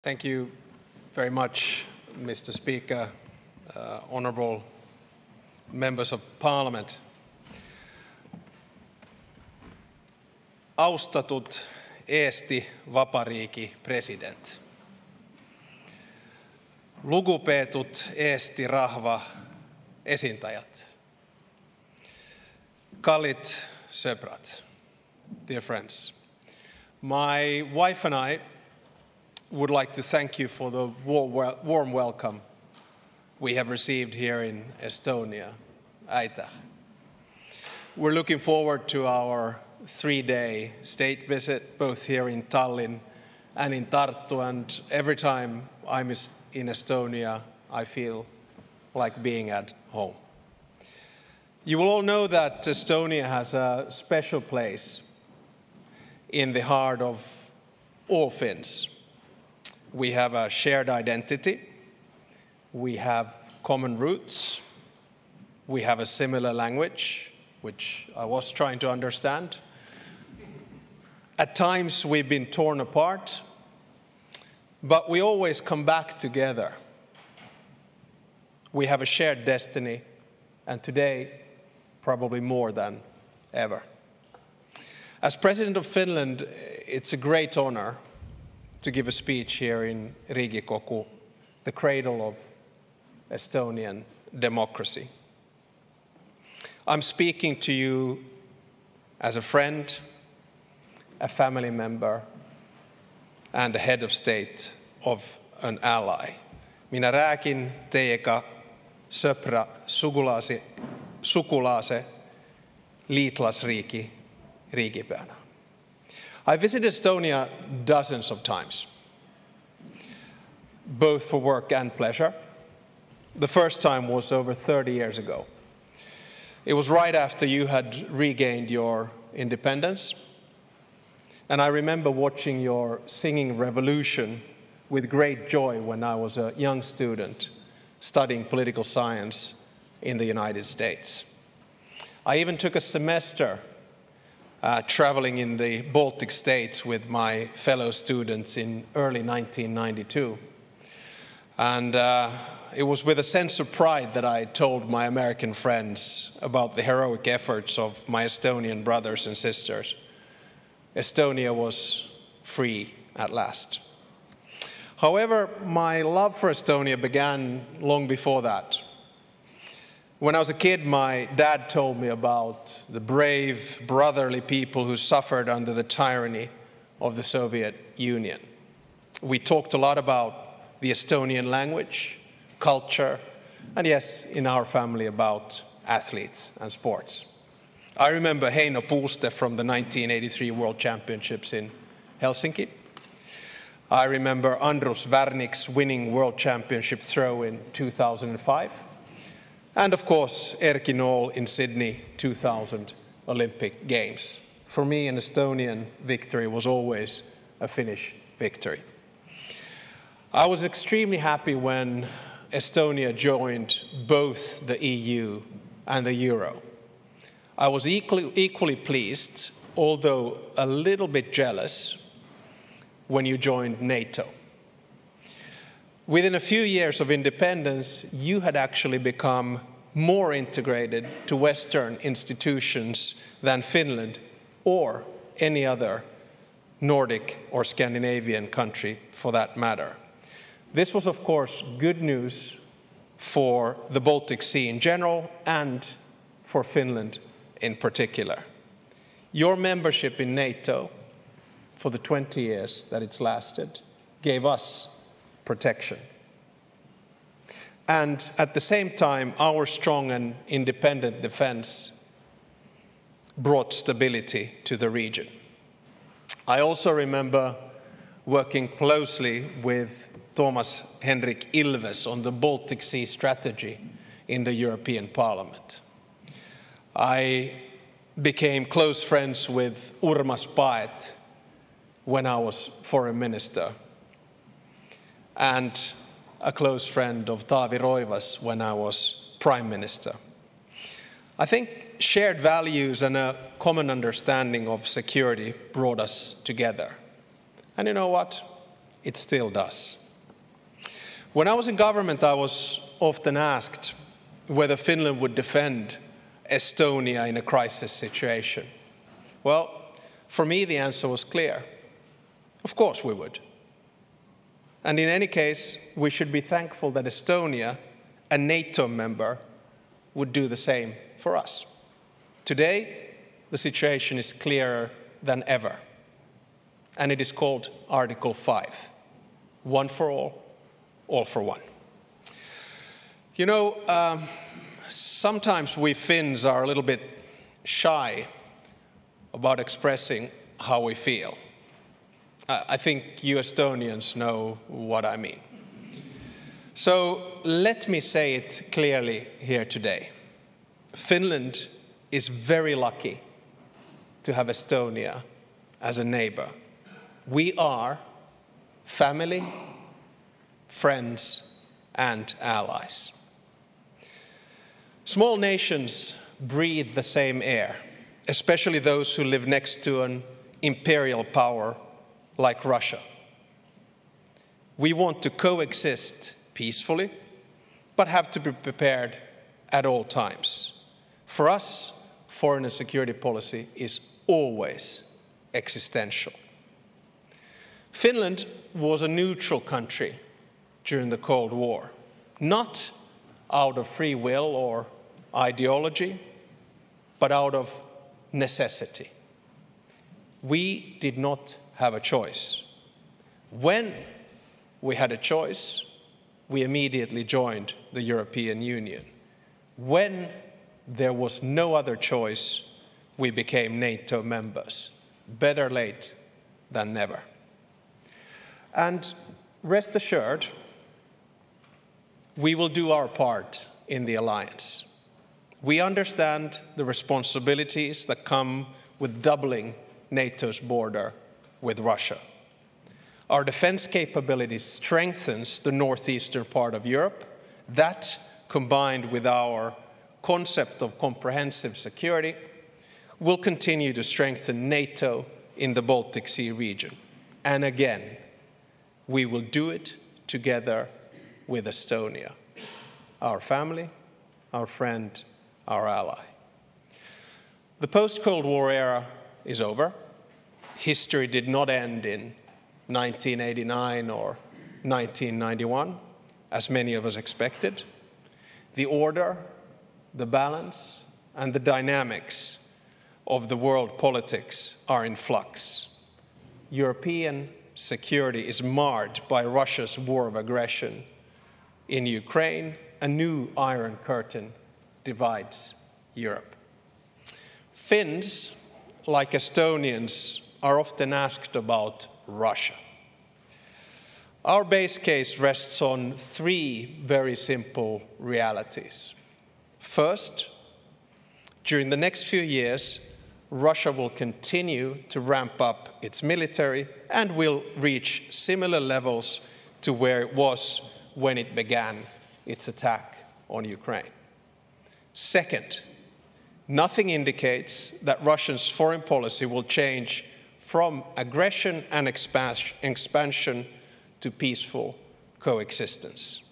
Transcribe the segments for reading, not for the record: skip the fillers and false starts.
Thank you very much, Mr. Speaker, honourable members of Parliament. Austatut Eesti Vapariigi president. Lugupeetud Eesti rahva esindajat. Kallit sõbrad, dear friends. My wife and I would like to thank you for the warm welcome we have received here in Estonia. Aitäh. We're looking forward to our 3-day state visit, both here in Tallinn and in Tartu, and every time I'm in Estonia, I feel like being at home. You will all know that Estonia has a special place in the heart of all Finns. We have a shared identity, we have common roots, we have a similar language, which I was trying to understand. At times we've been torn apart, but we always come back together. We have a shared destiny, and today, probably more than ever. As President of Finland, it's a great honor to give a speech here in Riigikogu, the cradle of Estonian democracy. I'm speaking to you as a friend, a family member, and a head of state of an ally. Minä räägin teiega sõpra, sukulaase, liitlasriigi riigipeana. I visited Estonia dozens of times, both for work and pleasure. The first time was over 30 years ago. It was right after you had regained your independence. And I remember watching your singing revolution with great joy when I was a young student studying political science in the United States. I even took a semester traveling in the Baltic states with my fellow students in early 1992. And it was with a sense of pride that I told my American friends about the heroic efforts of my Estonian brothers and sisters. Estonia was free at last. However, my love for Estonia began long before that. When I was a kid, my dad told me about the brave, brotherly people who suffered under the tyranny of the Soviet Union. We talked a lot about the Estonian language, culture, and yes, in our family about athletes and sports. I remember Heino Puuste from the 1983 World Championships in Helsinki. I remember Andrus Värnik's winning World Championship throw in 2005. And of course, Erkki Nool in Sydney 2000 Olympic Games. For me, an Estonian victory was always a Finnish victory. I was extremely happy when Estonia joined both the EU and the Euro. I was equally pleased, although a little bit jealous, when you joined NATO. Within a few years of independence, you had actually become more integrated to Western institutions than Finland or any other Nordic or Scandinavian country for that matter. This was, of course, good news for the Baltic Sea in general and for Finland in particular. Your membership in NATO for the 20 years that it's lasted gave us protection. And at the same time, our strong and independent defense brought stability to the region. I also remember working closely with Thomas Henrik Ilves on the Baltic Sea strategy in the European Parliament. I became close friends with Urmas Paet when I was foreign minister, and a close friend of Taavi Roivas when I was prime minister. I think shared values and a common understanding of security brought us together. And you know what? It still does. When I was in government, I was often asked whether Finland would defend Estonia in a crisis situation. Well, for me, the answer was clear. Of course we would. And in any case, we should be thankful that Estonia, a NATO member, would do the same for us. Today, the situation is clearer than ever. And it is called Article 5. One for all for one. You know, sometimes we Finns are a little bit shy about expressing how we feel. I think you Estonians know what I mean. So let me say it clearly here today. Finland is very lucky to have Estonia as a neighbor. We are family, friends, and allies. Small nations breathe the same air, especially those who live next to an imperial power like Russia. We want to coexist peacefully, but have to be prepared at all times. For us, foreign and security policy is always existential. Finland was a neutral country during the Cold War, not out of free will or ideology, but out of necessity. We did not have a choice. When we had a choice, we immediately joined the European Union. When there was no other choice, we became NATO members. Better late than never. And rest assured, we will do our part in the alliance. We understand the responsibilities that come with doubling NATO's border with Russia. Our defense capabilities strengthens the northeastern part of Europe. That, combined with our concept of comprehensive security, will continue to strengthen NATO in the Baltic Sea region. And again, we will do it together with Estonia, our family, our friend, our ally. The post-Cold War era is over. History did not end in 1989 or 1991, as many of us expected. The order, the balance, and the dynamics of the world politics are in flux. European security is marred by Russia's war of aggression in Ukraine. A new Iron Curtain divides Europe. Finns, like Estonians, are often asked about Russia. Our base case rests on three very simple realities. First, during the next few years, Russia will continue to ramp up its military and will reach similar levels to where it was when it began its attack on Ukraine. Second, nothing indicates that Russia's foreign policy will change from aggression and expansion to peaceful coexistence.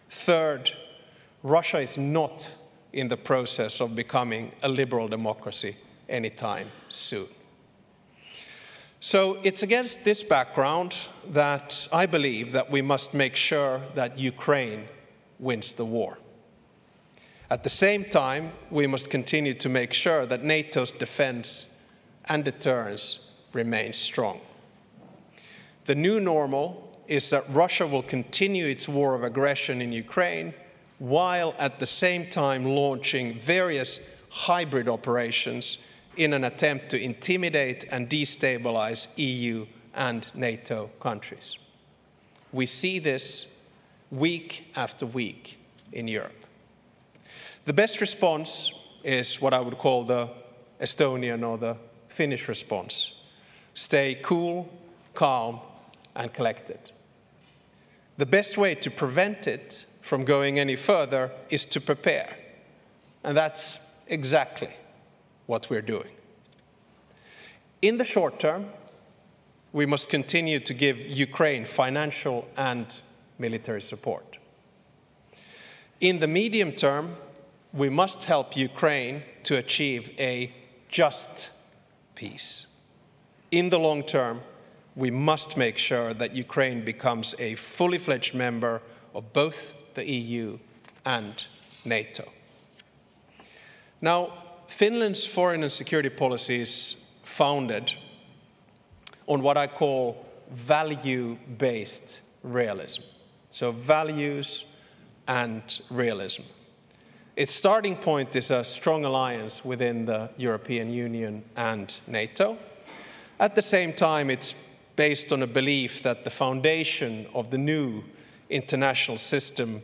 Third, Russia is not in the process of becoming a liberal democracy anytime soon. So it's against this background that I believe that we must make sure that Ukraine wins the war. At the same time, we must continue to make sure that NATO's defense and deterrence remain strong. The new normal is that Russia will continue its war of aggression in Ukraine while at the same time launching various hybrid operations in an attempt to intimidate and destabilize EU and NATO countries. We see this week after week in Europe. The best response is what I would call the Estonian or the Finnish response. Stay cool, calm, and collected. The best way to prevent it from going any further is to prepare. And that's exactly what we're doing. In the short term, we must continue to give Ukraine financial and military support. In the medium term, we must help Ukraine to achieve a just peace. In the long term, we must make sure that Ukraine becomes a fully fledged member of both the EU and NATO. Now, Finland's foreign and security policy is founded on what I call value-based realism. So values and realism. Its starting point is a strong alliance within the European Union and NATO. At the same time, it's based on a belief that the foundation of the new international system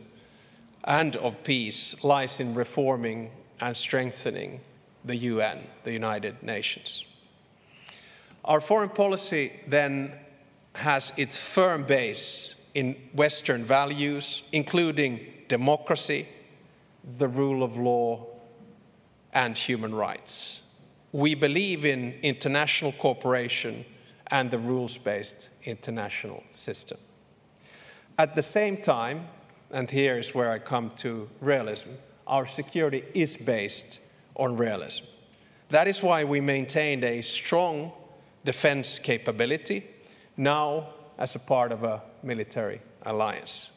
and of peace lies in reforming and strengthening the UN, the United Nations. Our foreign policy then has its firm base in Western values, including democracy, the rule of law, and human rights. We believe in international cooperation and the rules-based international system. At the same time, and here is where I come to realism, our security is based on realism. That is why we maintained a strong defense capability, now as a part of a military alliance.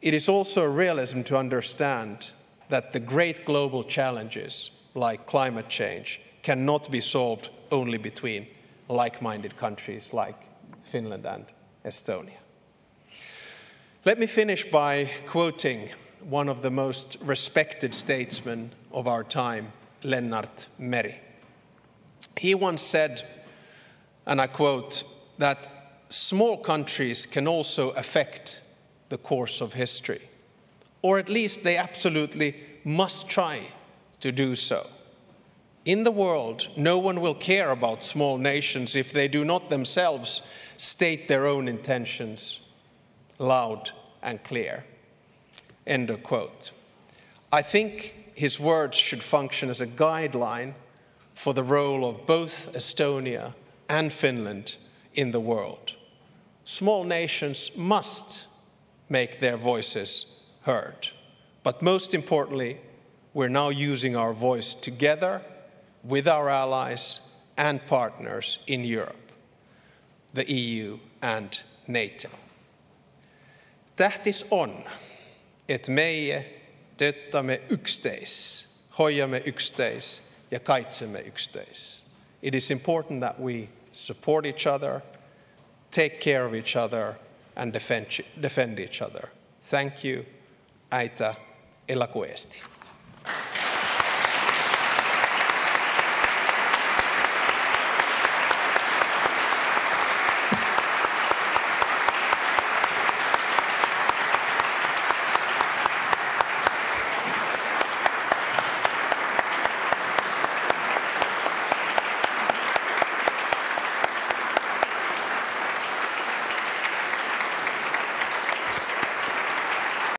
It is also realism to understand that the great global challenges like climate change cannot be solved only between like-minded countries like Finland and Estonia. Let me finish by quoting one of the most respected statesmen of our time, Lennart Meri. He once said, and I quote, that small countries can also affect the course of history, or at least they absolutely must try to do so. In the world, no one will care about small nations if they do not themselves state their own intentions loud and clear. End of quote. I think his words should function as a guideline for the role of both Estonia and Finland in the world. Small nations must make their voices heard. But most importantly, we're now using our voice together with our allies and partners in Europe, the EU and NATO. Tähtis on, että meie töötämme yksittäis, hoidamme yksittäis ja kaitsemme yksittäis. It is important that we support each other, take care of each other, and defend each other. Thank you. Äitä elakuesti.